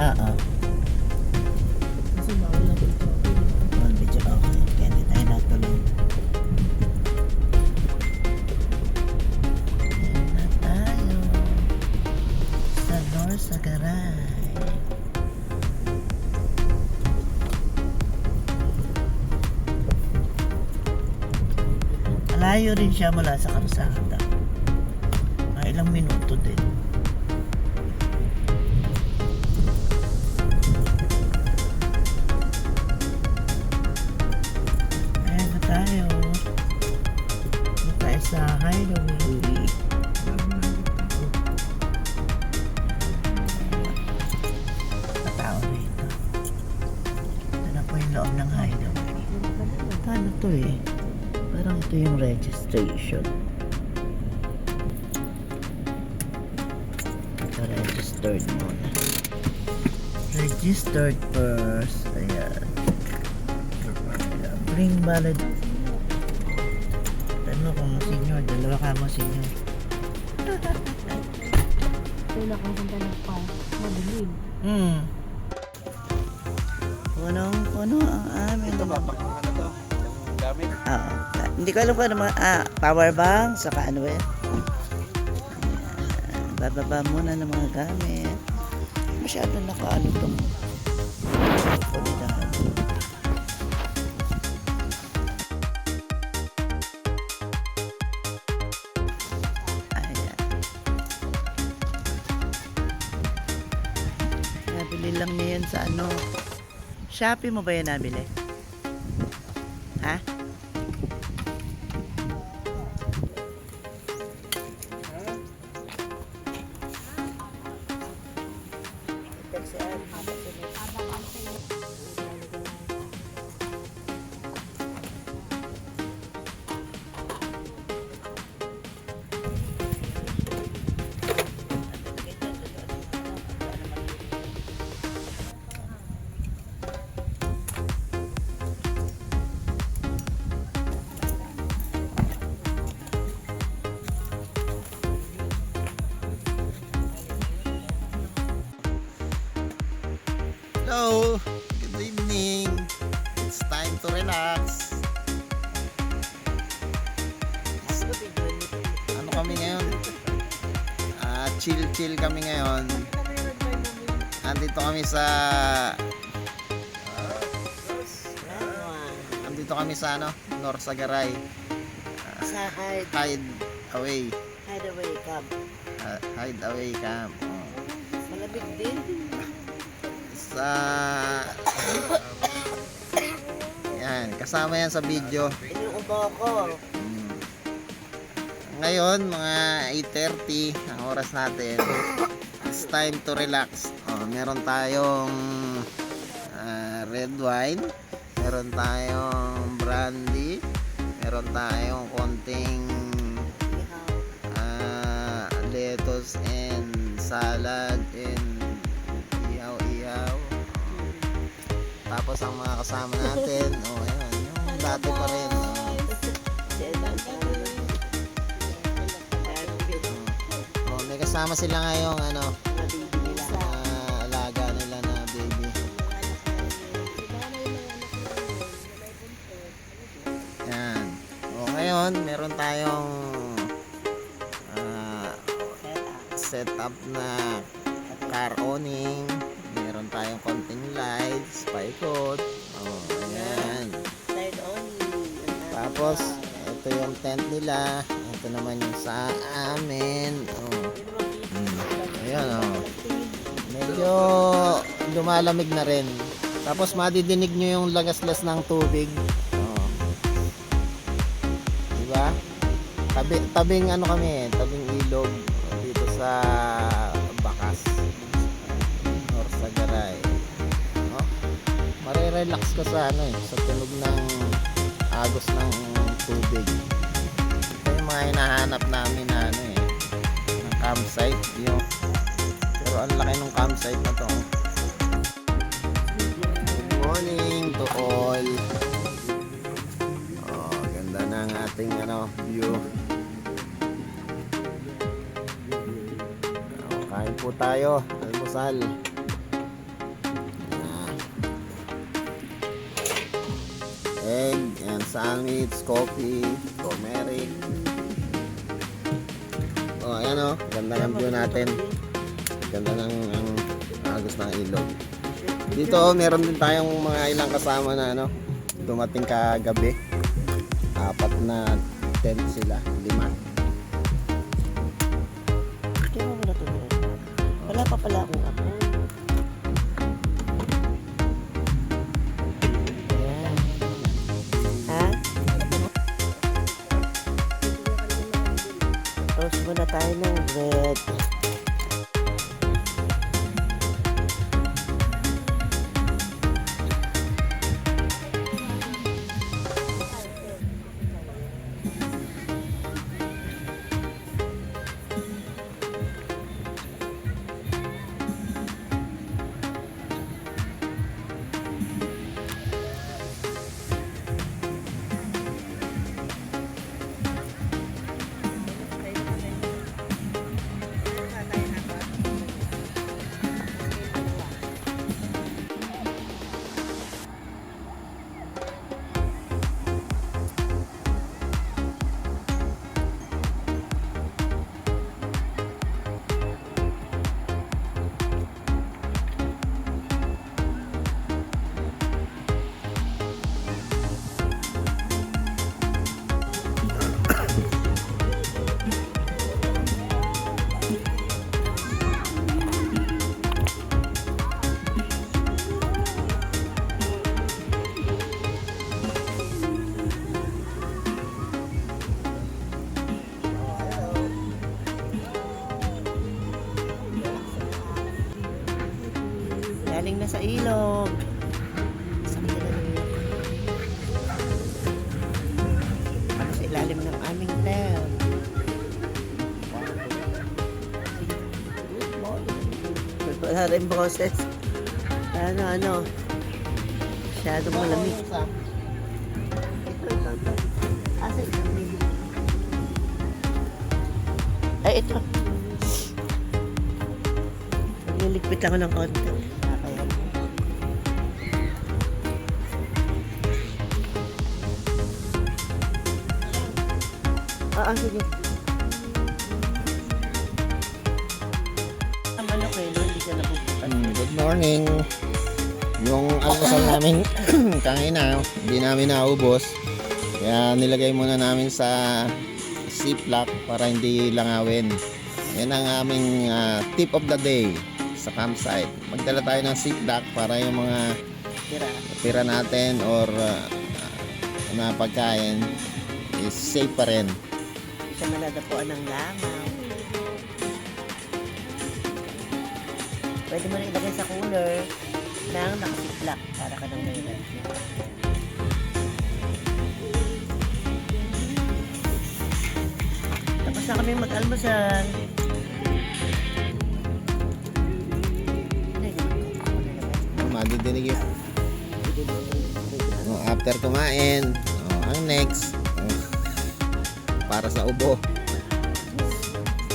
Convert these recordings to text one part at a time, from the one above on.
Oo. Kasi bawal na dito. Bawal video. Okay. Kaya hindi tayo natuloy. Ayan na tayo. Sa Norsagaray. Malayo rin siya mula sa karsada. Mga ilang minuto din. Ayan na tayo. Ayan tayo sa hideaway. Patao rito. Ito na po yung loob ng hideaway. Paano to eh? Parang ito yung registration. Ito registered muna. Registered first. Ayan. Ayan. Bring valid. Ano kung senior, dalawa ka mo senior. Wala kang ganda ng park. Madilim. Punong-puno ang amin. Ito ba? Ano to? Yung gamit? Oo. Hindi ko alam kung ano mga, power bank, saka ano eh. Ayan. Bababa muna ng mga gamit. Masyado nakaano itong kulidahan. Ayan. Nabili lang niya yan sa ano. Shopee mo ba yan nabili? Ha? Hello! Good evening! It's time to relax. Ano kami ngayon? Chill kami ngayon. Andito kami sa ano? Norsagaray. Sa Hideaway camp. Hideaway camp. Oh. Malabig din. Sa yan, kasama yan sa video. Inuubo ko. Ngayon mga 8:30 ang oras natin. It's time to relax. Meron tayong red wine, meron tayong brandy, meron tayong konting lettuce and salad and ihaw. Tapos ang mga kasama natin, ayan, yung dati pa rin. May kasama sila ngayong alaga nila na baby. Yan. Ngayon, meron tayong setup na car awning. Meron tayong konting lights, paikot. Ayan. Tapos, ito yung tent nila. Ito naman yung sa amin. Ayan, medyo lumalamig na rin. Tapos madidinig nyo yung lagaslas ng tubig. Diba? Tabing ano kami, tabing ilog dito sa Bakas, Norsagaray. Marirelax ka sa sa tunog ng agos ng tubig. Ito yung mga hinahanap namin na ng campsite. Pero ang laki ng campsite na to. Good morning to all. Ganda ng ating view. Kain po tayo, almusal. egg, and sandwich, coffee, turmeric. Oh, ayan oh. Ganda ng view natin. Ganda ng agos ng ilog. Dito meron din tayong mga ilang kasama na ano, dumating kagabi. 4 na tent sila, 5. Kaya mo na ito. Wala pa pala akong ako. Ayan. Ha? Toast muna tayo ng bread. Galing na sa ilog. Sakit na ng ilog. Ano sa ilalim ng aming tent. Wala rin boses. Ano. Masyadong malamig. Ito. Asa isang baby. Ay, ito. Liligpit lang ako ng konti. Sige. Ang manok eh, no? Hindi ka napupunta. Good morning. Yung almusal namin kanina, hindi namin naubos. Kaya nilagay muna namin sa ziplock para hindi langawin. Yan ang aming tip of the day sa campsite. Magdala tayo ng ziplock para yung mga tira natin or na pagkain is safe pa rin. Siya maladapuan ng langaw. Pwede mo rin ilagay sa cooler ng nakasiplak para ka nang mayroon. Tapos na kami mag-almusal. Madidinig yun. After kumain, ang next para sa ubo.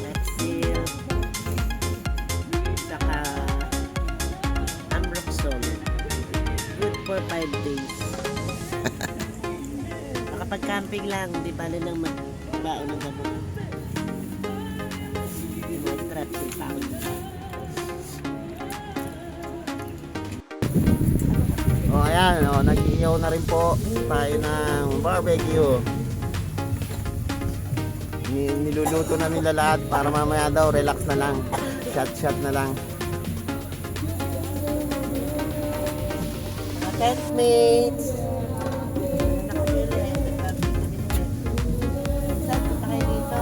Napsil. Saka Ambroxol. Good for 5 days. Makapag-camping lang, di bali nang magbaon ng gamot. Yung mga strapsil pa ako dito. Ayan, nag-iyaw na rin po tayo ng barbecue. Niluluto na nila lahat para mamaya daw relax na lang, shot na lang. Mga tentmates, saan punta kayo dito?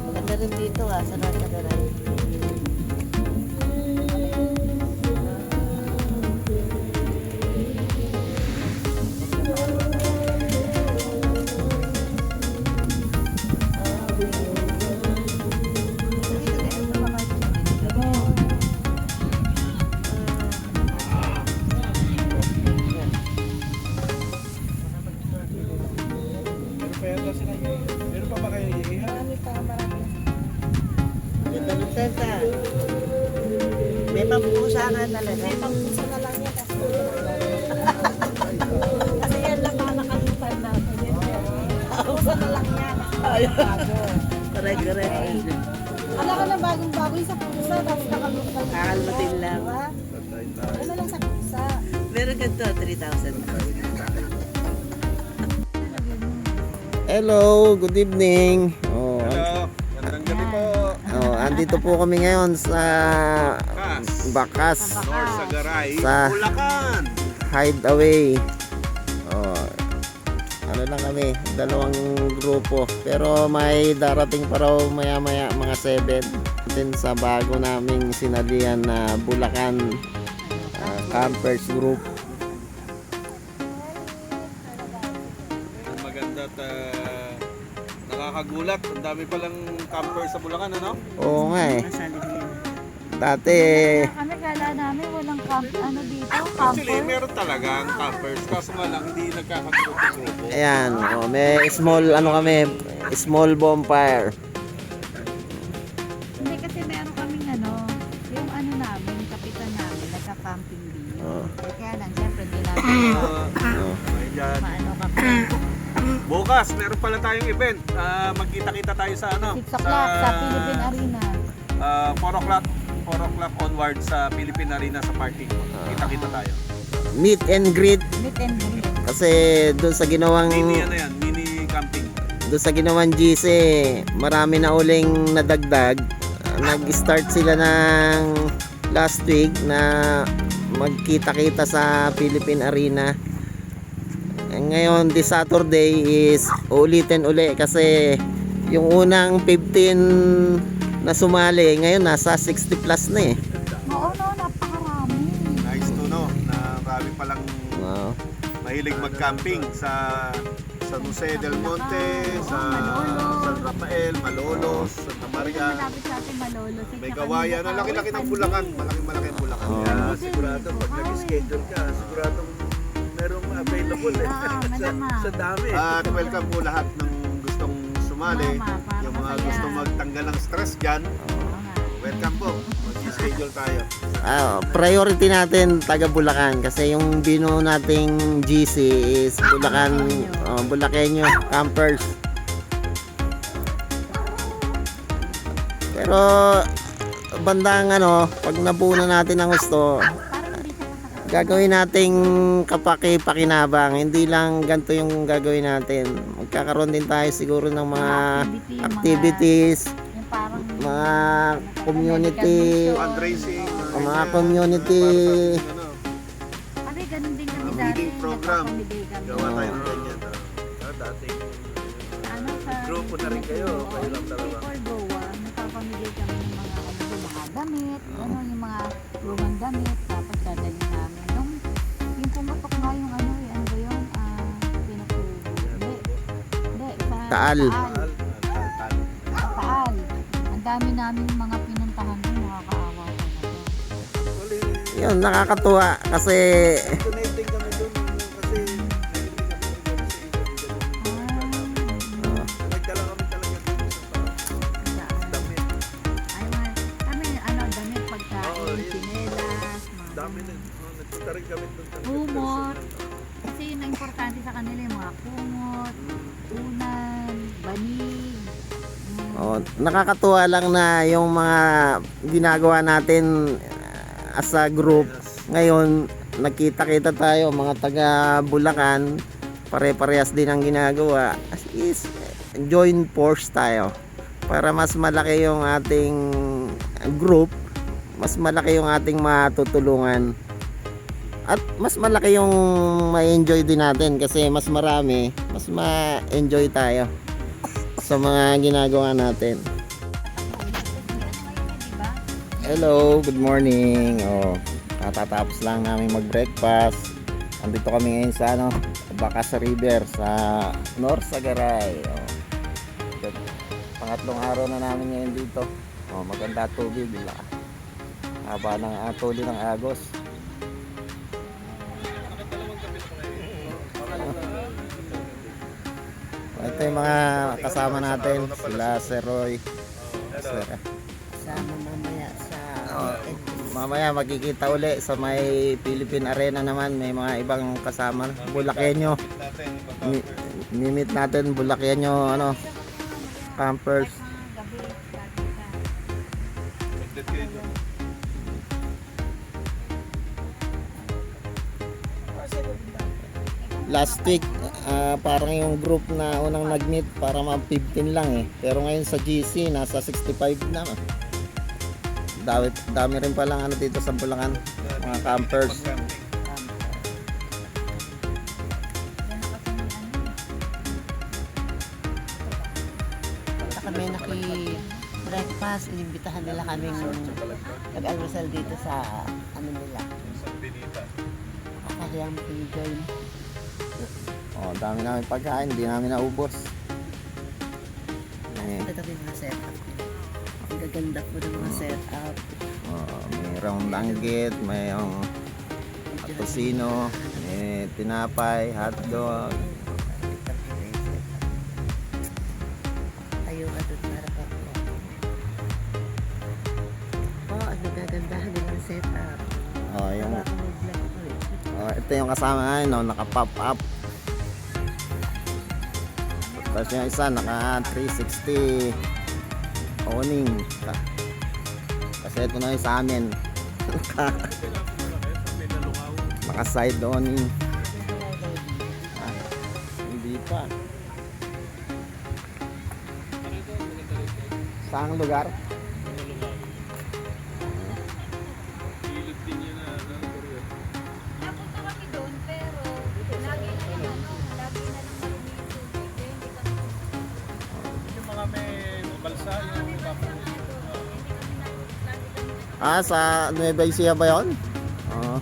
Maganda rin dito sarap na rin. Meron pa ba kayo iiha? Ganda ng tenta. May pampusa nga talaga. May pangpusa na lang yan. iba na lang yan. Ayun. Bago. Correct. Alam ko na bagong-bago yung sa pusa, tapos nakalungkal. Kakalmatin lang. Diba? Ano lang sa pusa. Meron ganito, 3,000. Hello, good evening. Hello, magandang gabi po. Andito po kami ngayon sa Bakas North Sagaray, Sa- Bulacan. Hideaway. Ano lang kami, dalawang grupo. Pero may darating pa raw maya-maya mga 7. Din sa bago naming sinalihan na Bulacan Campers Group. Ang maganda at nakakagulat. Ang dami palang camper sa Bulacan, ano? Oo nga eh. Nasali niya. Dati Kami kala namin walang camp, ano dito, Actually, camper. meron talagang campers. Kaso nga lang, hindi nagkakagrupo-grupo. ayan, may small bonfire. Hindi kasi meron kaming yung namin, kapitan namin, nagka-camping din. Oh. Kaya lang, syempre, hindi namin Ayan. maano kami. Bukas, meron pala tayong event. Magkita-kita tayo sa 6 o'clock sa Philippine Arena. 4 o'clock onward sa Philippine Arena sa parking. Kita-kita tayo. Meet and greet Meet and greet. kasi doon sa ginawang Mini camping. doon sa ginawang GC, marami na uling nadagdag. Nag-start sila ng last week na magkita-kita sa Philippine Arena. Ngayon, this Saturday is ulitin uli kasi yung unang 15 na sumali, ngayon nasa 60 plus na eh. Oo, napakarami. Nice to know na marami palang Wow. mahilig mag-camping sa San Jose del Monte, sa San Rafael, Malolos, Santa Maria. Malapit sa atin, Malolos. May kawayan. Ang laki-laki ng Bulacan. Malaki-malaki ang Bulacan. Oo. Kaya sigurado pag nag-schedule ka, siguradong merong available eh. Sa dami. At welcome po lahat ng gustong sumali. Mama, para Yung mga masaya. gustong magtanggal ng stress dyan, welcome po. Mag-schedule tayo. Priority natin taga Bulacan kasi yung bino nating GC is Bulacan, Bulakenyo Campers. Pero bandang pag nabuo na natin ang gusto, gagawin nating kapaki-pakinabang. Hindi lang ganito yung gagawin natin. Magkakaroon din tayo siguro ng mga activities, Yung parang mga community, Fundraising, mga community. Kami ganun din kami dati. Feeding program. Nagpapamigay kami. Gawa tayo ng ganyan. Dati. Ano, sa Grupo na rin kayo, kayo lang dalawa. Before Goa, nagpapamigay kami ng mga damit, yung mga lumang damit, tapos dadalhin namin. Yung pumatok nga yung ano ba yun? Pinatubo. Hindi, sa Taal. Sa Taal. Ang dami namin mga pinuntahan doon, nakakaawa talaga. Yun, nakakatuwa kasi Donating kami doon kasi nagdala kami talaga dito sa damit. Kami, damit, pagkain, chinelas, Dami din. Nagpunta rin kami doon. kumot. Kasi yun ang importante sa kanila, yung mga kumot, unan, banig. nakakatuwa lang na yung mga ginagawa natin as a group. Ngayon, nakita-kita tayo, mga taga Bulacan, pare-parehas din ang ginagawa. Is join force tayo para mas malaki yung ating group, mas malaki yung ating matutulungan. At mas malaki yung ma-enjoy din natin kasi mas marami, mas ma-enjoy tayo sa mga ginagawa natin. Hello, good morning. Katatapos lang namin mag-breakfast. Andito kami ngayon sa Bakas River sa North Sagaray. Pangatlong araw na namin ngayon dito. Maganda tubig, haba ng tuloy ng Agos. Ito yung mga kasama natin, sila Sir Roy. Sama mamaya sa Mamaya magkikita uli sa may Philippine Arena naman. May mga ibang kasama, Bulakenyo. Mimit natin Bulacan yung ano, campers. Gabi, Saglit kayo doon. Last week, parang yung group na unang nag-meet para mga 15 lang eh. Pero ngayon sa GC, nasa 65 na. Dami rin palang ano dito sa Bulacan, mga campers. Pag-camping. Basta kami naki-breakfast, inimbitahan nila kaming nag-almusal dito sa ano nila, Sa Benita. Kakayang Pilgrim. Oh, dami namin pagkain, hindi namin naubos. Eh, Ito yung mga setup. Ang gaganda po ng mga setup. mayroong langgit, mayroong tocino, may tinapay, hotdog. Ayaw ka doon para pa po. Oh, ang nagagandahan nilang setup. Oh, yung, Para ako mag-vlog ko eh. oh, ito yung kasama namin, no, naka-pop up. Tapos yung isa, naka 360 awning. Kasi ito na yung sa amin. Naka side awning. Hindi pa. Saang lugar? Napunta kami doon, pero lagi na lang tubig. Hindi kami Yung mga may balsa, yung Sa Nueva Ecija ba yun? Oo.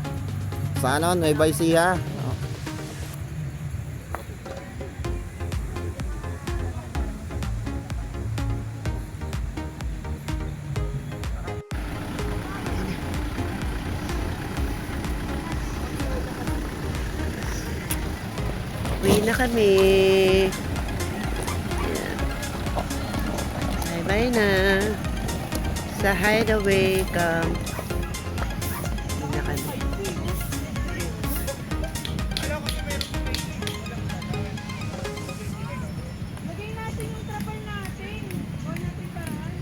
Sa ano? Nueva Ecija? Oo. Uwi na kami. Bye-bye na. Sa Hideaway Camp. Uwi na kami. Lagay natin yung trapal natin. Huwag natin paraan.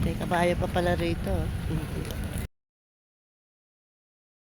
May kabayo pa pala rito.